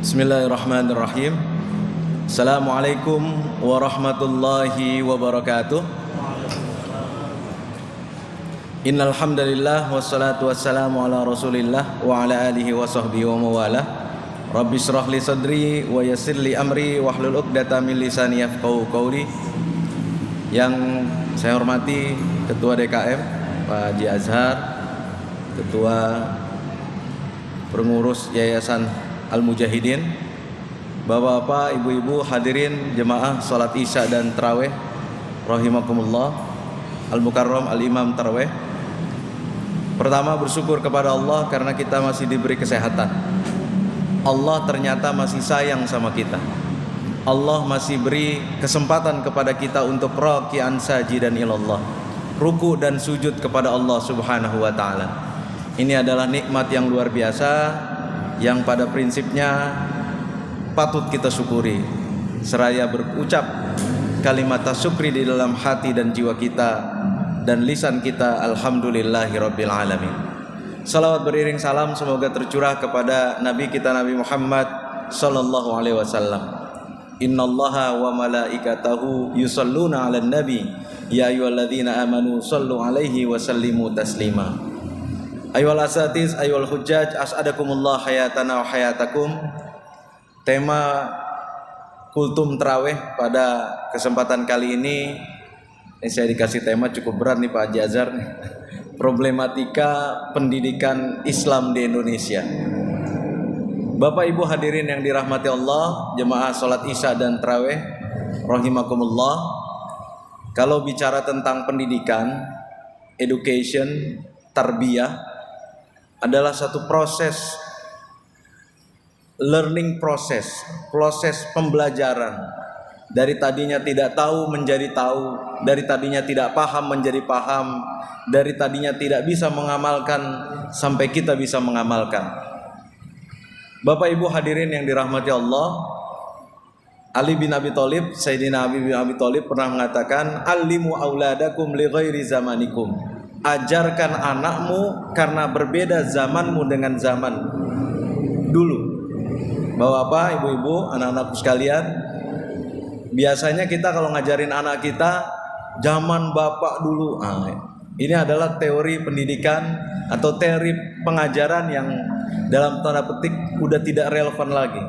Bismillahirrahmanirrahim. Assalamualaikum warahmatullahi wabarakatuh. Innal hamdalillah wassalatu wassalamu ala Rasulillah wa ala alihi wa sahbihi wa mawalah. Rabbi shrah li sadri wa yassir li amri wahlul 'uqdatam min lisani yafqahu qawli. Yang saya hormati Ketua DKM Pak Haji Azhar, Ketua Pengurus Yayasan Al-Mujahidin, Bapak-bapak, ibu-ibu, hadirin jemaah salat Isya dan tarawih rahimakumullah, Al-Mukarram Al-Imam tarawih. Pertama, bersyukur kepada Allah karena kita masih diberi kesehatan. Allah ternyata masih sayang sama kita. Allah masih beri kesempatan kepada kita untuk raki'an sajidan ilallah, ruku dan sujud kepada Allah Subhanahu wa taala. Ini adalah nikmat yang luar biasa yang pada prinsipnya patut kita syukuri, seraya berucap kalimat syukri di dalam hati dan jiwa kita dan lisan kita, alhamdulillahirabbil alamin. Salawat beriring salam semoga tercurah kepada Nabi kita Nabi Muhammad sallallahu alaihi wasallam. Innallaha wa malaikatahu yusholluna 'alan nabi ya ayyuhalladzina amanu shallu 'alaihi wa sallimu taslima. Ayyuhal asatiz, ayyuhal hujjaj, as'adakumullah hayatana wa hayatakum. Tema kultum tarawih pada kesempatan kali ini saya dikasih tema cukup berat nih Pak Haji Azhar, problematika pendidikan Islam di Indonesia. Bapak Ibu hadirin yang dirahmati Allah, jemaah salat Isya dan tarawih rahimakumullah. Kalau bicara tentang pendidikan, education, tarbiyah adalah satu proses learning proses pembelajaran. Dari tadinya tidak tahu menjadi tahu, dari tadinya tidak paham menjadi paham, dari tadinya tidak bisa mengamalkan sampai kita bisa mengamalkan. Bapak Ibu hadirin yang dirahmati Allah, Ali bin Abi Thalib, Sayyidina Ali bin Abi Thalib pernah mengatakan, "Allimu auladakum li ghairi zamanikum." Ajarkan anakmu karena berbeda zamanmu dengan zaman dulu. Bapak-bapak, ibu-ibu, anak-anakku sekalian, biasanya kita kalau ngajarin anak kita zaman bapak dulu. Ini adalah teori pendidikan atau teori pengajaran yang dalam tanda petik udah tidak relevan lagi.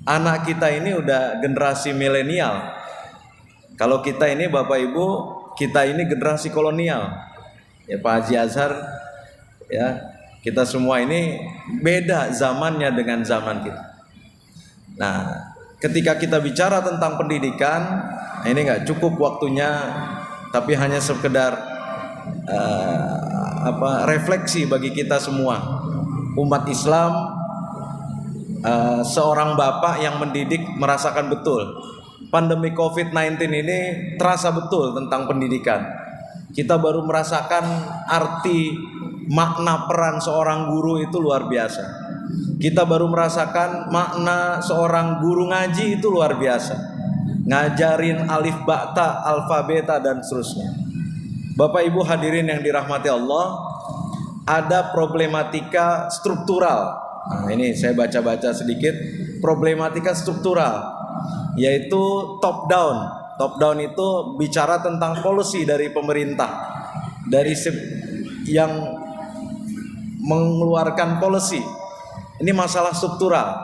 Anak kita ini udah generasi milenial. Kalau kita ini Bapak Ibu, kita ini generasi kolonial. Ya Pak Haji Azhar, ya kita semua ini beda zamannya dengan zaman kita. Nah, ketika kita bicara tentang pendidikan, ini nggak cukup waktunya, tapi hanya sekedar refleksi bagi kita semua umat Islam. Seorang bapak yang mendidik merasakan betul pandemi COVID-19 ini terasa betul tentang pendidikan. Kita baru merasakan arti makna peran seorang guru itu luar biasa. Kita baru merasakan makna seorang guru ngaji itu luar biasa. Ngajarin alif bata, alfa beta dan seterusnya. Bapak Ibu hadirin yang dirahmati Allah, ada problematika struktural. Nah, ini saya baca-baca sedikit problematika struktural, yaitu top down. Top down itu bicara tentang policy dari pemerintah, dari yang mengeluarkan policy. Ini masalah struktural.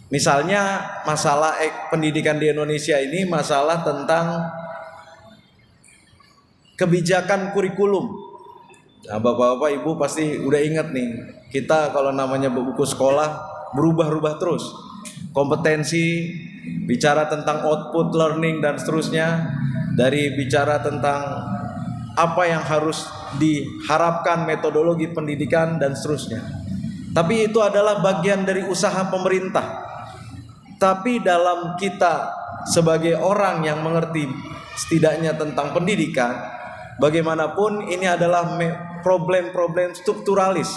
Misalnya masalah pendidikan di Indonesia ini masalah tentang kebijakan kurikulum. Nah, bapak-bapak ibu pasti udah ingat nih, kita kalau namanya buku sekolah berubah-ubah terus. Kompetensi, bicara tentang output learning dan seterusnya, dari bicara tentang apa yang harus diharapkan metodologi pendidikan dan seterusnya. Tapi itu adalah bagian dari usaha pemerintah. Tapi dalam kita sebagai orang yang mengerti setidaknya tentang pendidikan, bagaimanapun ini adalah problem-problem strukturalis.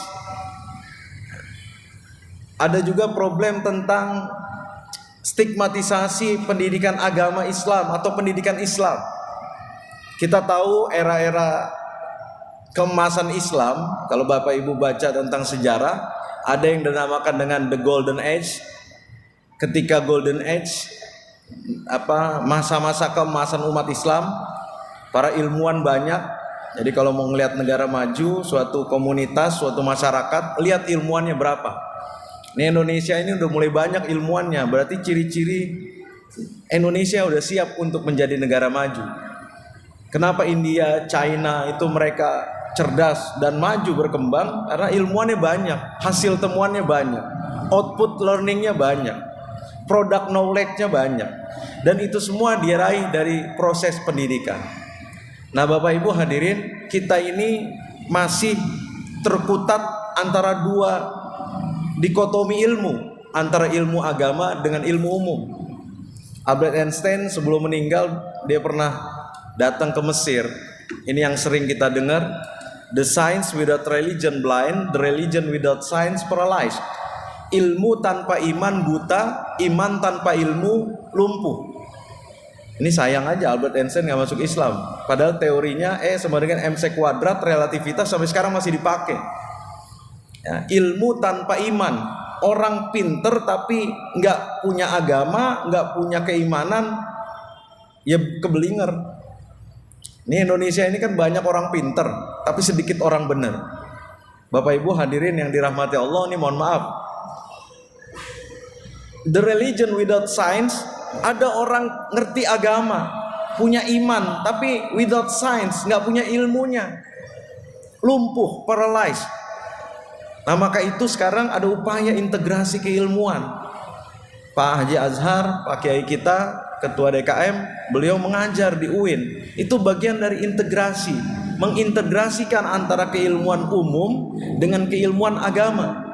Ada juga problem tentang stigmatisasi pendidikan agama Islam atau pendidikan Islam. Kita tahu era-era keemasan Islam, kalau Bapak Ibu baca tentang sejarah, ada yang dinamakan dengan the golden age. Ketika golden age, masa-masa keemasan umat Islam, para ilmuwan banyak. Jadi kalau mau ngelihat negara maju, suatu komunitas, suatu masyarakat, lihat ilmuwannya berapa. Ini Indonesia ini udah mulai banyak ilmuwannya, berarti ciri-ciri Indonesia udah siap untuk menjadi negara maju. Kenapa India, China itu mereka cerdas dan maju berkembang? Karena ilmuwannya banyak, hasil temuannya banyak, output learningnya banyak, product knowledge-nya banyak, dan itu semua diraih dari proses pendidikan. Nah, Bapak Ibu hadirin, kita ini masih terkutat antara dua dikotomi ilmu, antara ilmu agama dengan ilmu umum. Albert Einstein sebelum meninggal, dia pernah datang ke Mesir. Ini yang sering kita dengar, the science without religion blind, the religion without science paralyzed. Ilmu tanpa iman buta, iman tanpa ilmu lumpuh. Ini sayang aja Albert Einstein nggak masuk Islam. Padahal teorinya sama dengan MC kuadrat, relativitas sampai sekarang masih dipakai. Ya, ilmu tanpa iman, orang pinter tapi nggak punya agama, nggak punya keimanan, ya kebelinger. Ini Indonesia ini kan banyak orang pinter, tapi sedikit orang benar. Bapak Ibu hadirin yang dirahmati Allah, ini mohon maaf. The religion without science. Ada orang ngerti agama, punya iman, tapi without science, nggak punya ilmunya, lumpuh, paralyzed. Nah, maka itu sekarang ada upaya integrasi keilmuan. Pak Haji Azhar, Pak Kiai kita, Ketua DKM, beliau mengajar di UIN. Itu bagian dari integrasi, mengintegrasikan antara keilmuan umum dengan keilmuan agama.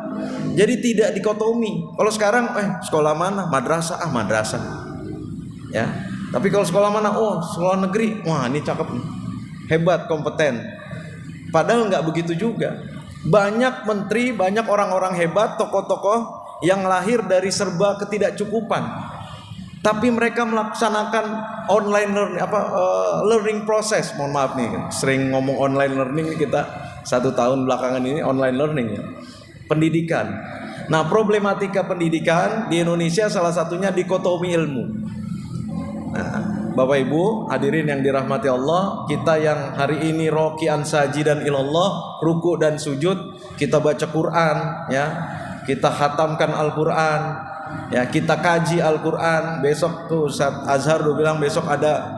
Jadi tidak dikotomi. Kalau sekarang sekolah mana? Madrasah, madrasah. Ya. Tapi kalau sekolah mana? Sekolah negeri. Wah, ini cakep nih. Hebat, kompeten. Padahal nggak begitu juga. Banyak menteri, banyak orang-orang hebat, tokoh-tokoh yang lahir dari serba ketidakcukupan. Tapi mereka melaksanakan online learning process. Mohon maaf nih, sering ngomong online learning kita 1 tahun belakangan ini online learning ya. Pendidikan. Nah, problematika pendidikan di Indonesia salah satunya dikotomi ilmu. Nah, Bapak Ibu hadirin yang dirahmati Allah, kita yang hari ini rokian sajidan ilallah, ruku dan sujud, kita baca Quran ya, kita khatamkan Al-Quran ya, kita kaji Al-Quran. Besok tuh Ustaz Azhar udah bilang besok ada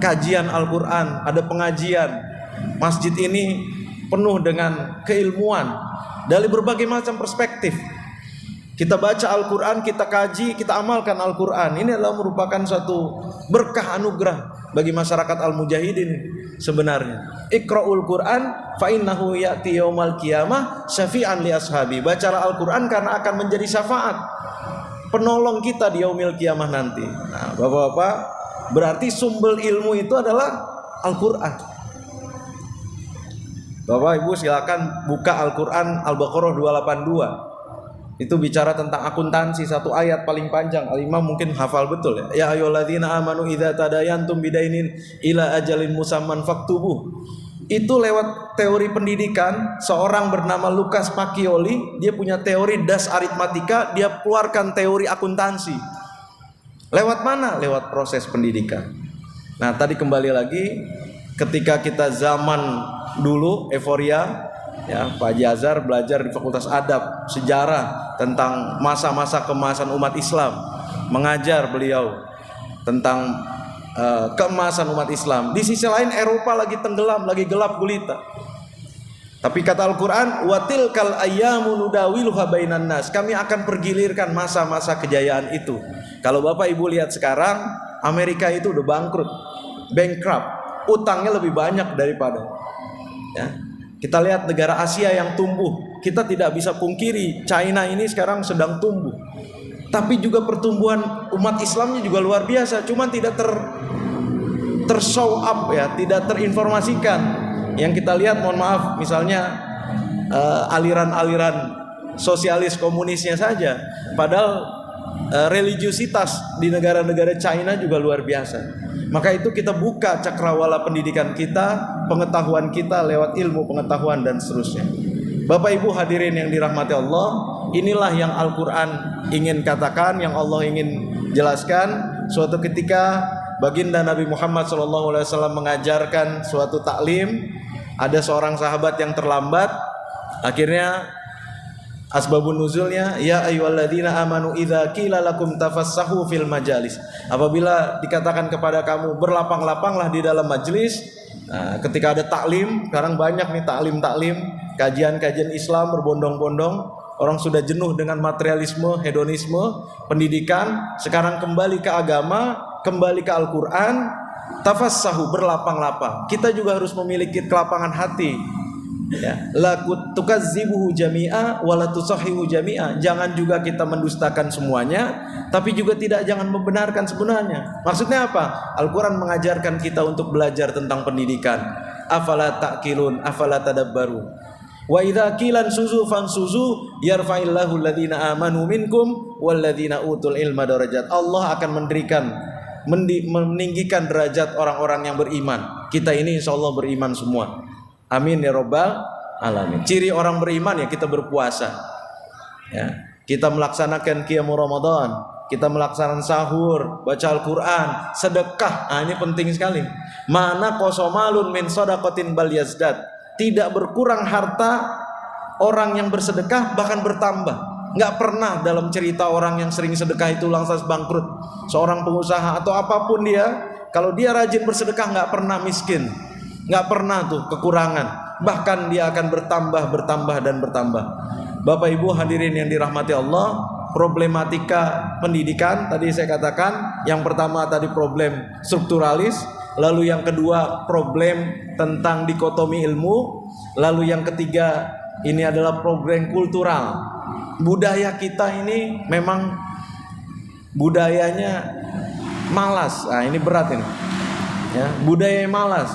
kajian Al-Quran, ada pengajian. Masjid ini penuh dengan keilmuan dari berbagai macam perspektif. Kita baca Al-Quran, kita kaji, kita amalkan Al-Quran. Ini adalah merupakan suatu berkah anugerah bagi masyarakat Al-Mujahidin sebenarnya. Iqra'ul Quran fa innahu ya'ti yaumal qiyamah syafi'an li ashabi. Bacalah Al-Quran karena akan menjadi syafaat, penolong kita di yaumil qiyamah nanti. Nah, Bapak-bapak, berarti sumber ilmu itu adalah Al-Quran. Bapak Ibu silakan buka Al-Quran Al-Baqarah 282. Itu bicara tentang akuntansi, satu ayat paling panjang. Al-Imam mungkin hafal betul ya. Ya ayyuhalladzina amanu idza tadayantum bidainin ila ajalin musamman faktubuh. Itu lewat teori pendidikan. Seorang bernama Lucas Pacioli, dia punya teori das aritmatika, dia keluarkan teori akuntansi. Lewat mana? Lewat proses pendidikan. Nah, tadi kembali lagi ketika kita zaman dulu euforia ya, Pak Haji Azhar belajar di Fakultas Adab sejarah tentang masa-masa keemasan umat Islam, mengajar beliau tentang keemasan umat Islam. Di sisi lain Eropa lagi tenggelam, lagi gelap gulita. Tapi kata Al-Quran, watilkal ayyamu nudawiluha bainan nas. Kami akan pergilirkan masa-masa kejayaan itu. Kalau Bapak Ibu lihat sekarang, Amerika itu udah bangkrut, bankrupt, utangnya lebih banyak daripada ya. Kita lihat negara Asia yang tumbuh. Kita tidak bisa pungkiri China ini sekarang sedang tumbuh. Tapi juga pertumbuhan umat Islamnya juga luar biasa. Cuma tidak show up ya, tidak terinformasikan. Yang kita lihat, mohon maaf, misalnya aliran-aliran sosialis komunisnya saja. Padahal religiusitas di negara-negara China juga luar biasa. Maka itu kita buka cakrawala pendidikan kita, pengetahuan kita lewat ilmu pengetahuan dan seterusnya. Bapak Ibu hadirin yang dirahmati Allah, inilah yang Al-Quran ingin katakan, yang Allah ingin jelaskan. Suatu ketika baginda Nabi Muhammad SAW mengajarkan suatu taklim, ada seorang sahabat yang terlambat. Akhirnya asbabun nuzulnya, ya ayyuhalladzina amanu idza qila lakum tafassahu fil majalis. Apabila dikatakan kepada kamu berlapang-lapanglah di dalam majlis. Nah, ketika ada taklim, sekarang banyak nih taklim-taklim, kajian-kajian Islam berbondong-bondong. Orang sudah jenuh dengan materialisme, hedonisme, pendidikan. Sekarang kembali ke agama, kembali ke Al-Quran. Tafassahu, berlapang-lapang. Kita juga harus memiliki kelapangan hati. Ya, la tukazzibuhu jami'a wa la tusahihu jami'a. Jangan juga kita mendustakan semuanya, tapi juga jangan membenarkan sebenarnya. Maksudnya apa? Al-Quran mengajarkan kita untuk belajar tentang pendidikan. Afala ta'qilun, afala tadabbaru. Wa idza qilan suzu fansuzu yarfa'illahu alladhina amanu minkum walladzina utul ilma darajat. Allah akan meninggikan derajat orang-orang yang beriman. Kita ini insyaallah beriman semua. Amin ya rabbal alamin. Ciri orang beriman ya kita berpuasa. Ya, kita melaksanakan qiyam Ramadan, kita melaksanakan sahur, baca Al-Qur'an, sedekah. Nah, ini penting sekali. Mana qasamalun min shadaqatin bal yazdad. Tidak berkurang harta orang yang bersedekah, bahkan bertambah. Nggak pernah dalam cerita orang yang sering sedekah itu lantas bangkrut. Seorang pengusaha atau apapun dia, kalau dia rajin bersedekah nggak pernah miskin, nggak pernah tuh kekurangan. Bahkan dia akan bertambah dan bertambah. Bapak Ibu hadirin yang dirahmati Allah, problematika pendidikan tadi saya katakan, yang pertama tadi problem strukturalis. Lalu yang kedua problem tentang dikotomi ilmu. Lalu yang ketiga ini adalah problem kultural. Budaya kita ini memang budayanya malas. Nah, ini berat ini. Ya, budaya malas.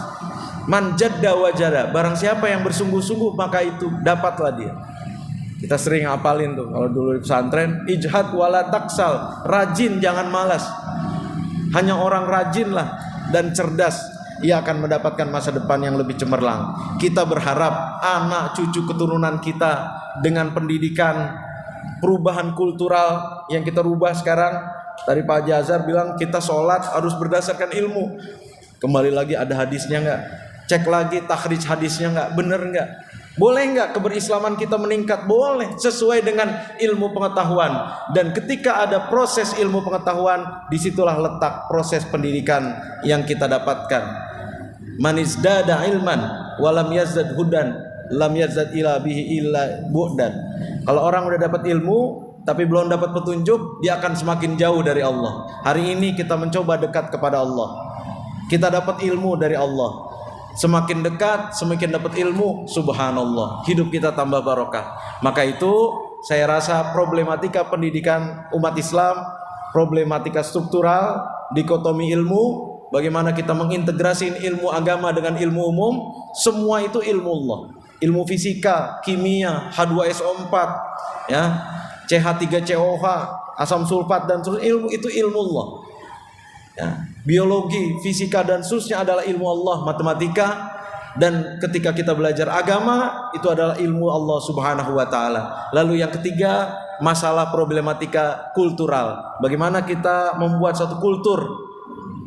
Man jadda wajada. Barang siapa yang bersungguh-sungguh maka itu dapatlah dia. Kita sering hafalin tuh kalau dulu di pesantren, ijhad wala taksal. Rajin jangan malas. Hanya orang rajinlah dan cerdas, ia akan mendapatkan masa depan yang lebih cemerlang. Kita berharap anak cucu keturunan kita dengan pendidikan, perubahan kultural yang kita rubah sekarang. Tadi Pak Haji Azhar bilang kita sholat harus berdasarkan ilmu. Kembali lagi ada hadisnya nggak? Cek lagi takhrij hadisnya nggak? Bener nggak? Boleh nggak keberislaman kita meningkat? Boleh, sesuai dengan ilmu pengetahuan. Dan ketika ada proses ilmu pengetahuan, disitulah letak proses pendidikan yang kita dapatkan. Manizdada ilman walam yazdad hudan lam yazdad ila bihi illa bu'dan. Kalau orang udah dapat ilmu tapi belum dapat petunjuk, dia akan semakin jauh dari Allah. Hari ini kita mencoba dekat kepada Allah. Kita dapat ilmu dari Allah. Semakin dekat, semakin dapat ilmu, subhanallah, hidup kita tambah barokah. Maka itu saya rasa problematika pendidikan umat Islam, problematika struktural, dikotomi ilmu, bagaimana kita mengintegrasi ilmu agama dengan ilmu umum, semua itu ilmu Allah. Ilmu fisika, kimia, H2SO4, ya, CH3COH, asam sulfat dan seterusnya, ilmu itu ilmu Allah. Ya, biologi, fisika dan seterusnya adalah ilmu Allah, matematika. Dan ketika kita belajar agama, itu adalah ilmu Allah Subhanahu wa ta'ala. Lalu yang ketiga, masalah problematika kultural. Bagaimana kita membuat suatu kultur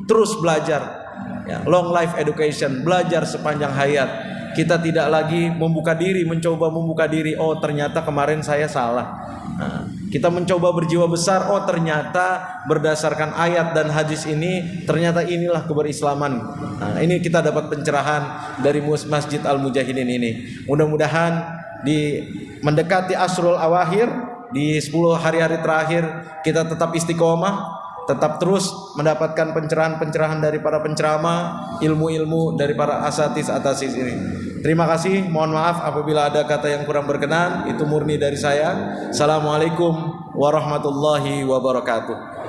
terus belajar, ya, long life education, belajar sepanjang hayat. Kita tidak lagi membuka diri, mencoba membuka diri, oh ternyata kemarin saya salah. Nah, kita mencoba berjiwa besar, oh ternyata berdasarkan ayat dan hadis ini, ternyata inilah keberislaman. Nah, ini kita dapat pencerahan dari Masjid Al-Mujahidin ini. Mudah-mudahan di mendekati Asrul Awakhir, di 10 hari-hari terakhir, kita tetap istiqomah, tetap terus mendapatkan pencerahan-pencerahan dari para penceramah, ilmu-ilmu dari para asatis ini. Terima kasih, mohon maaf apabila ada kata yang kurang berkenan, itu murni dari saya. Assalamualaikum warahmatullahi wabarakatuh.